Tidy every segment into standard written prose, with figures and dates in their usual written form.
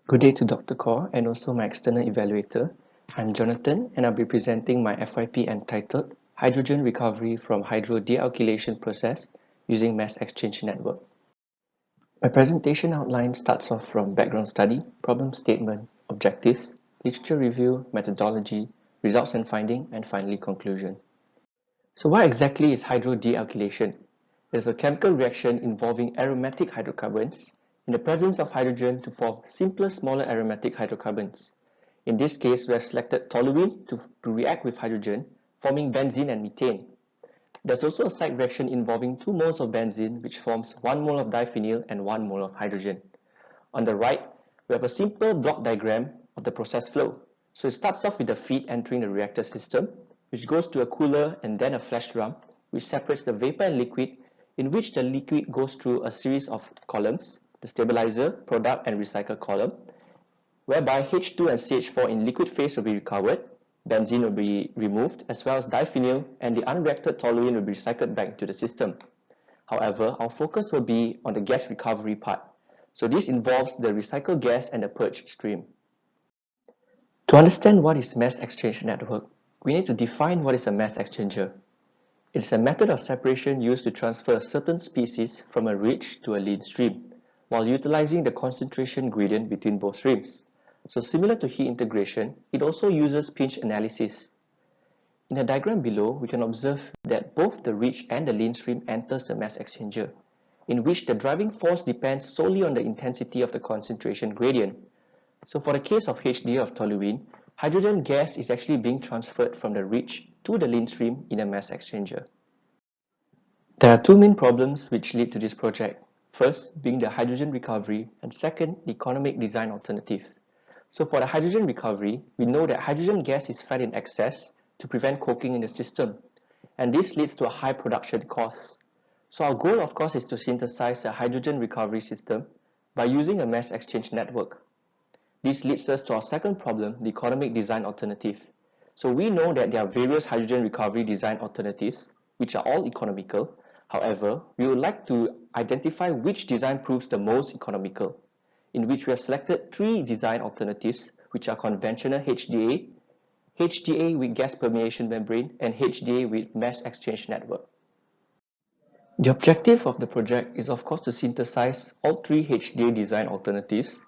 Good day to Dr. Kaur and also my external evaluator. I'm Jonathan and I'll be presenting my FYP entitled Hydrogen Recovery from Hydro Dealkylation Process using Mass Exchange Network. My presentation outline starts off from background study, problem statement, objectives, literature review, methodology, results and finding, and finally conclusion. So what exactly is hydro dealkylation? It is a chemical reaction involving aromatic hydrocarbons in the presence of hydrogen to form simpler, smaller aromatic hydrocarbons. In this case, we have selected toluene to react with hydrogen, forming benzene and methane. There's also a side reaction involving 2 moles of benzene, which forms 1 mole of diphenyl and 1 mole of hydrogen. On the right, we have a simple block diagram of the process flow. So it starts off with the feed entering the reactor system, which goes to a cooler and then a flash drum, which separates the vapor and liquid, in which the liquid goes through a series of columns, the stabilizer, product, and recycle column, whereby H2 and CH4 in liquid phase will be recovered, benzene will be removed, as well as diphenyl and the unreacted toluene will be recycled back into the system. However, our focus will be on the gas recovery part. So this involves the recycled gas and the purge stream. To understand what is mass exchange network, we need to define what is a mass exchanger. It is a method of separation used to transfer a certain species from a rich to a lean stream, while utilizing the concentration gradient between both streams. So similar to heat integration, it also uses pinch analysis. In the diagram below, we can observe that both the rich and the lean stream enters the mass exchanger, in which the driving force depends solely on the intensity of the concentration gradient. So for the case of HDA of toluene, hydrogen gas is actually being transferred from the rich to the lean stream in a mass exchanger. There are 2 main problems which lead to this project. First being the hydrogen recovery, and second, the economic design alternative. So for the hydrogen recovery, we know that hydrogen gas is fed in excess to prevent coking in the system, and this leads to a high production cost. So our goal, of course, is to synthesize a hydrogen recovery system by using a mass exchange network. This leads us to our second problem, the economic design alternative. So we know that there are various hydrogen recovery design alternatives, which are all economical. However, we would like to identify which design proves the most economical, in which we have selected 3 design alternatives, which are conventional HDA, HDA with gas permeation membrane, and HDA with mass exchange network. The objective of the project is, of course, to synthesize all 3 HDA design alternatives,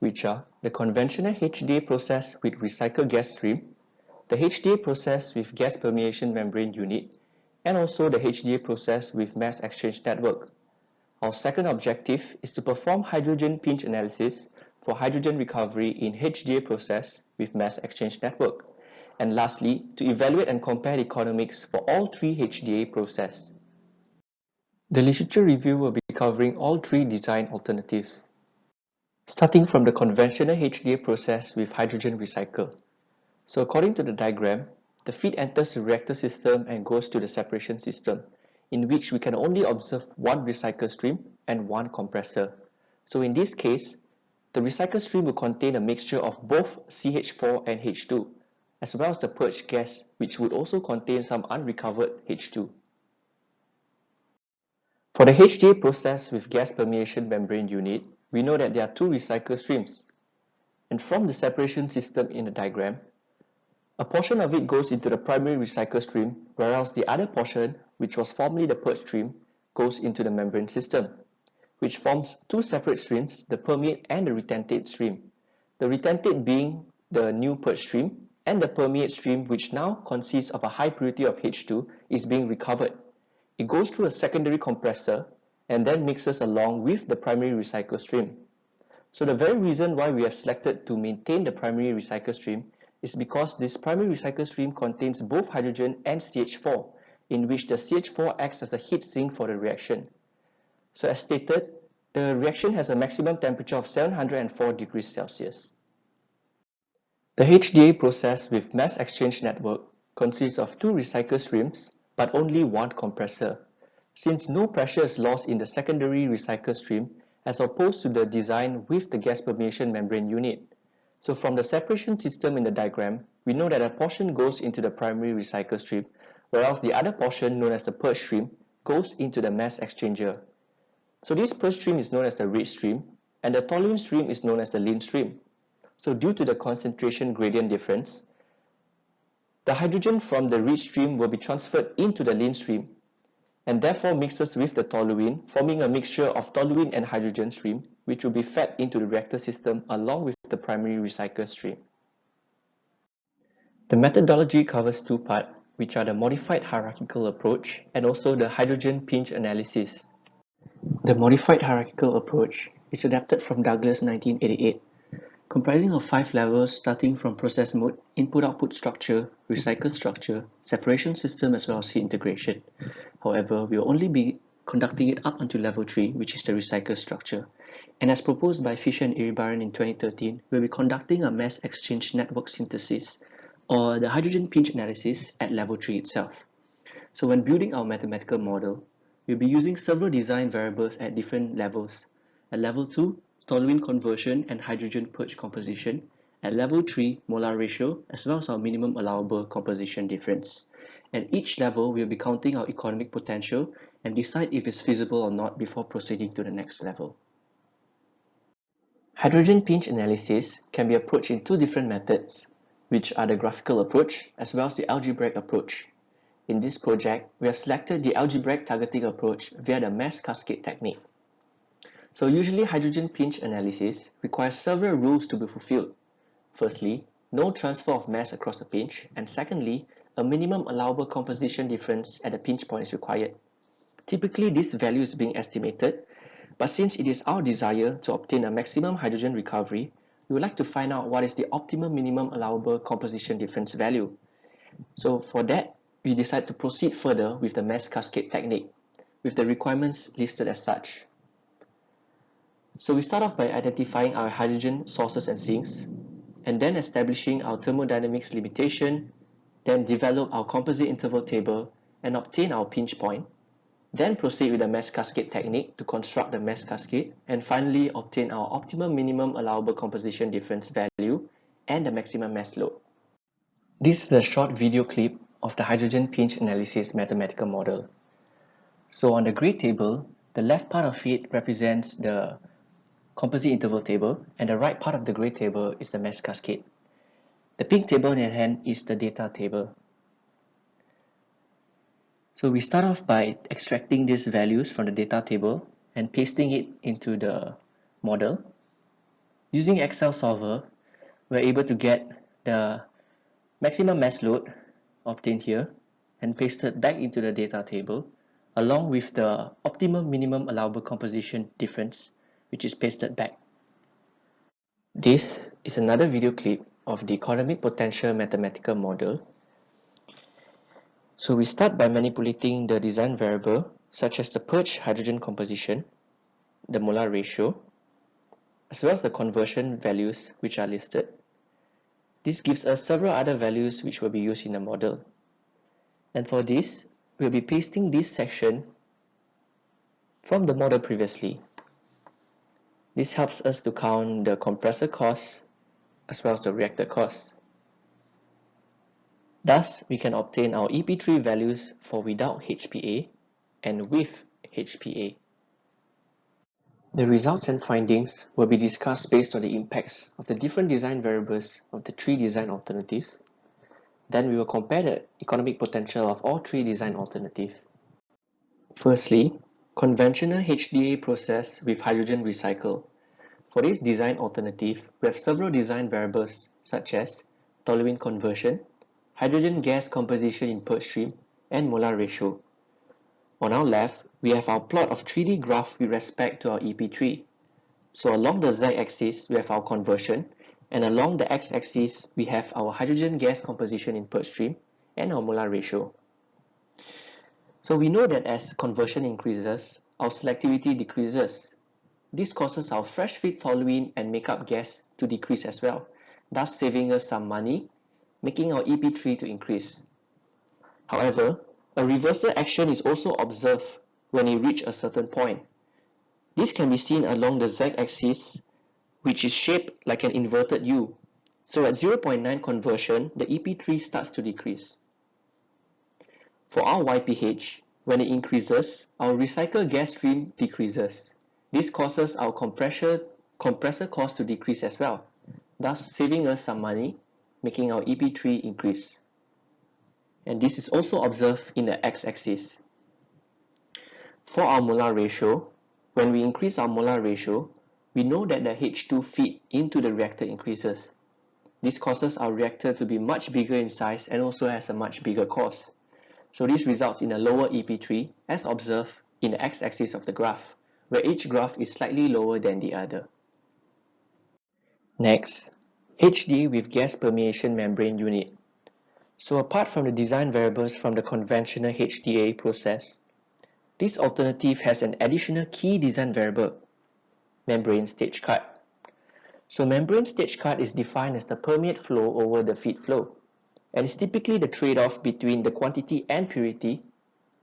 which are the conventional HDA process with recycled gas stream, the HDA process with gas permeation membrane unit, and also the HDA process with mass exchange network. Our second objective is to perform hydrogen pinch analysis for hydrogen recovery in HDA process with mass exchange network. And lastly, to evaluate and compare the economics for all 3 HDA process. The literature review will be covering all 3 design alternatives, starting from the conventional HDA process with hydrogen recycle. So according to the diagram, the feed enters the reactor system and goes to the separation system, in which we can only observe 1 recycle stream and 1 compressor. So in this case, the recycle stream will contain a mixture of both CH4 and H2, as well as the purged gas, which would also contain some unrecovered H2. For the HDA process with gas permeation membrane unit, we know that there are 2 recycle streams. And from the separation system in the diagram, a portion of it goes into the primary recycle stream, whereas the other portion, which was formerly the purge stream, goes into the membrane system, which forms 2 separate streams, the permeate and the retentate stream. The retentate being the new purge stream, and the permeate stream, which now consists of a high purity of H2, is being recovered. It goes through a secondary compressor and then mixes along with the primary recycle stream. So the very reason why we have selected to maintain the primary recycle stream is because this primary recycle stream contains both hydrogen and CH4, in which the CH4 acts as a heat sink for the reaction. So as stated, the reaction has a maximum temperature of 704 degrees Celsius. The HDA process with mass exchange network consists of 2 recycle streams, but only 1 compressor, since no pressure is lost in the secondary recycle stream as opposed to the design with the gas permeation membrane unit. So from the separation system in the diagram, we know that a portion goes into the primary recycle stream, whereas the other portion, known as the purge stream, goes into the mass exchanger. So this purge stream is known as the rich stream, and the toluene stream is known as the lean stream. So due to the concentration gradient difference, the hydrogen from the rich stream will be transferred into the lean stream and therefore mixes with the toluene, forming a mixture of toluene and hydrogen stream, which will be fed into the reactor system along with the primary recycle stream. The methodology covers two parts, which are the modified hierarchical approach and also the hydrogen pinch analysis. The modified hierarchical approach is adapted from Douglas 1988, comprising of 5 levels starting from process mode, input-output structure, recycle structure, separation system as well as heat integration. However, we will only be conducting it up until level 3, which is the recycle structure. And as proposed by Fisher and Iribarren in 2013, we'll be conducting a mass exchange network synthesis or the hydrogen pinch analysis at level 3 itself. So when building our mathematical model, we'll be using several design variables at different levels. At level 2, toluene conversion and hydrogen purge composition. At level 3, molar ratio, as well as our minimum allowable composition difference. At each level, we'll be counting our economic potential and decide if it's feasible or not before proceeding to the next level. Hydrogen pinch analysis can be approached in two different methods, which are the graphical approach as well as the algebraic approach. In this project, we have selected the algebraic targeting approach via the mass cascade technique. So usually hydrogen pinch analysis requires several rules to be fulfilled. Firstly, no transfer of mass across the pinch, and secondly, a minimum allowable composition difference at the pinch point is required. Typically, this value is being estimated, but since it is our desire to obtain a maximum hydrogen recovery, we would like to find out what is the optimum minimum allowable composition difference value. So for that, we decide to proceed further with the mass cascade technique, with the requirements listed as such. So we start off by identifying our hydrogen sources and sinks, and then establishing our thermodynamics limitation, then develop our composite interval table and obtain our pinch point, then proceed with the mass cascade technique to construct the mass cascade, and finally obtain our optimum minimum allowable composition difference value and the maximum mass load. This is a short video clip of the hydrogen pinch analysis mathematical model. So on the gray table, the left part of it represents the composite interval table, and the right part of the gray table is the mass cascade. The pink table in hand is the data table. So we start off by extracting these values from the data table and pasting it into the model. Using Excel solver, we're able to get the maximum mass load obtained here and pasted back into the data table, along with the optimum minimum allowable composition difference, which is pasted back. This is another video clip of the economic potential mathematical model. So we start by manipulating the design variable such as the purge hydrogen composition, the molar ratio, as well as the conversion values which are listed. This gives us several other values which will be used in the model. And for this, we'll be pasting this section from the model previously. This helps us to count the compressor costs as well as the reactor costs. Thus, we can obtain our EP3 values for without HPA and with HPA. The results and findings will be discussed based on the impacts of the different design variables of the three design alternatives. Then we will compare the economic potential of all three design alternatives. Firstly, conventional HDA process with hydrogen recycle. For this design alternative, we have several design variables such as toluene conversion, hydrogen gas composition in purge stream, and molar ratio. On our left, we have our plot of 3D graph with respect to our EP3. So along the z-axis, we have our conversion, and along the x-axis, we have our hydrogen gas composition in purge stream and our molar ratio. So we know that as conversion increases, our selectivity decreases. This causes our fresh feed toluene and makeup gas to decrease as well, thus saving us some money, making our EP3 to increase. However, a reversal action is also observed when you reach a certain point. This can be seen along the z-axis, which is shaped like an inverted U. So at 0.9 conversion, the EP3 starts to decrease. For our YPH, when it increases, our recycled gas stream decreases. This causes our compressor compressor cost to decrease as well, thus saving us some money, making our EP3 increase. And this is also observed in the x-axis. For our molar ratio, when we increase our molar ratio, we know that the H2 feed into the reactor increases. This causes our reactor to be much bigger in size and also has a much bigger cost. So this results in a lower EP3 as observed in the x-axis of the graph, where each graph is slightly lower than the other. Next, HDA with gas permeation membrane unit. So apart from the design variables from the conventional HDA process, this alternative has an additional key design variable, membrane stage cut. So membrane stage cut is defined as the permeate flow over the feed flow, and is typically the trade-off between the quantity and purity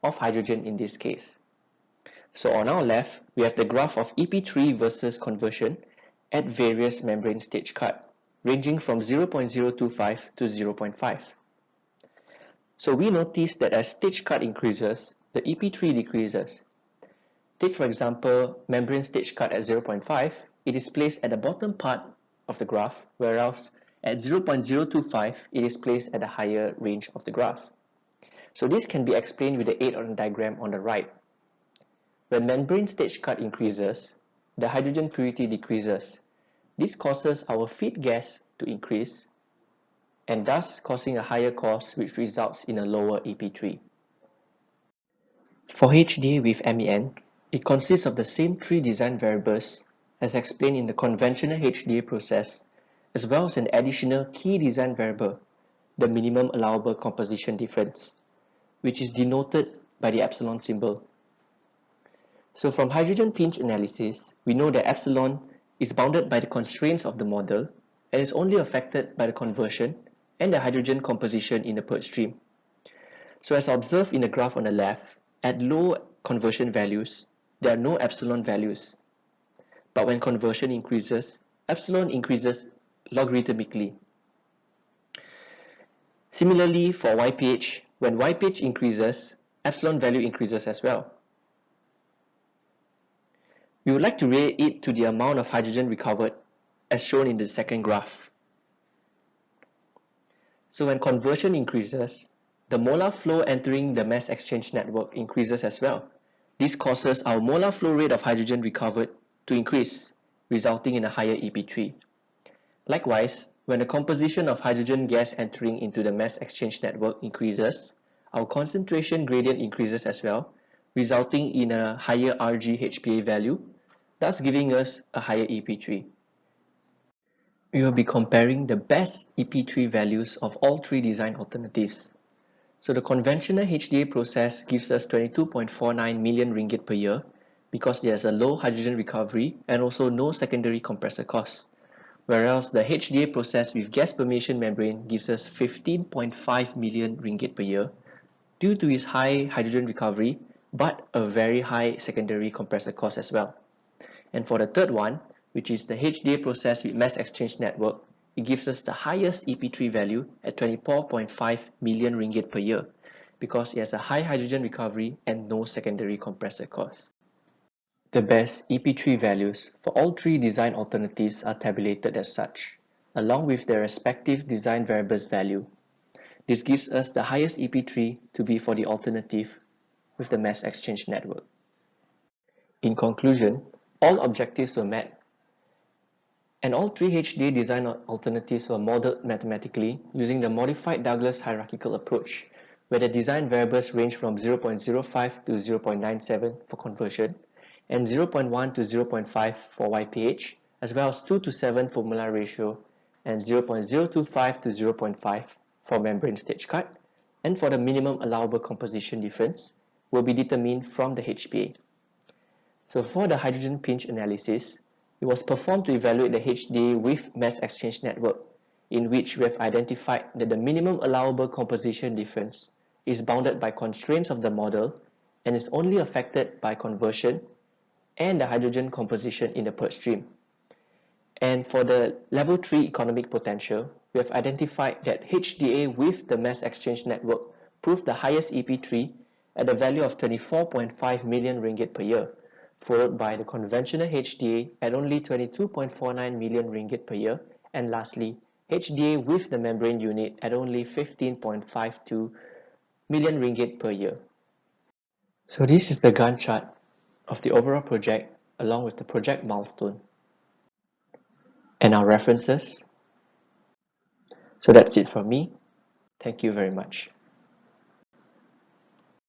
of hydrogen in this case. So on our left, we have the graph of EP3 versus conversion at various membrane stage cut, ranging from 0.025 to 0.5. So we notice that as stage cut increases, the EP3 decreases. Take for example, membrane stage cut at 0.5, it is placed at the bottom part of the graph, whereas at 0.025, it is placed at the higher range of the graph. So this can be explained with the aid on the diagram on the right. When membrane stage cut increases, the hydrogen purity decreases. This causes our feed gas to increase, and thus causing a higher cost, which results in a lower EP3. For HDA with MEN, it consists of the same three design variables as explained in the conventional HDA process, as well as an additional key design variable, the minimum allowable composition difference, which is denoted by the epsilon symbol. So from hydrogen pinch analysis, we know that epsilon is bounded by the constraints of the model and is only affected by the conversion and the hydrogen composition in the purge stream. So as observed in the graph on the left, at low conversion values, there are no epsilon values. But when conversion increases, epsilon increases logarithmically. Similarly, for YPH, when YPH increases, epsilon value increases as well. We would like to relate it to the amount of hydrogen recovered, as shown in the second graph. So when conversion increases, the molar flow entering the mass exchange network increases as well. This causes our molar flow rate of hydrogen recovered to increase, resulting in a higher EP3. Likewise, when the composition of hydrogen gas entering into the mass exchange network increases, our concentration gradient increases as well, resulting in a higher RG-HPA value, thus giving us a higher EP3. We will be comparing the best EP3 values of all three design alternatives. So the conventional HDA process gives us 22.49 million ringgit per year because there's a low hydrogen recovery and also no secondary compressor costs. Whereas the HDA process with gas permeation membrane gives us 15.5 million ringgit per year due to its high hydrogen recovery but a very high secondary compressor cost as well. And for the third one, which is the HDA process with mass exchange network, it gives us the highest EP3 value at 24.5 million ringgit per year because it has a high hydrogen recovery and no secondary compressor costs. The best EP3 values for all three design alternatives are tabulated as such, along with their respective design variables value. This gives us the highest EP3 to be for the alternative with the mass exchange network. In conclusion, all objectives were met, and all three HDA design alternatives were modeled mathematically using the modified Douglas hierarchical approach, where the design variables range from 0.05 to 0.97 for conversion, and 0.1 to 0.5 for YPH, as well as 2 to 7 for molar ratio, and 0.025 to 0.5 for membrane stage cut, and for the minimum allowable composition difference will be determined from the HPA. So for the hydrogen pinch analysis, it was performed to evaluate the HDA with mass exchange network, in which we have identified that the minimum allowable composition difference is bounded by constraints of the model and is only affected by conversion and the hydrogen composition in the purge stream. And for the level 3 economic potential, we have identified that HDA with the mass exchange network proved the highest EP3 at a value of 24.5 million ringgit per year, followed by the conventional HDA at only 22.49 million ringgit per year, and lastly, HDA with the membrane unit at only 15.52 million ringgit per year. So this is the Gantt chart of the overall project along with the project milestone and our references. So that's it from me. Thank you very much.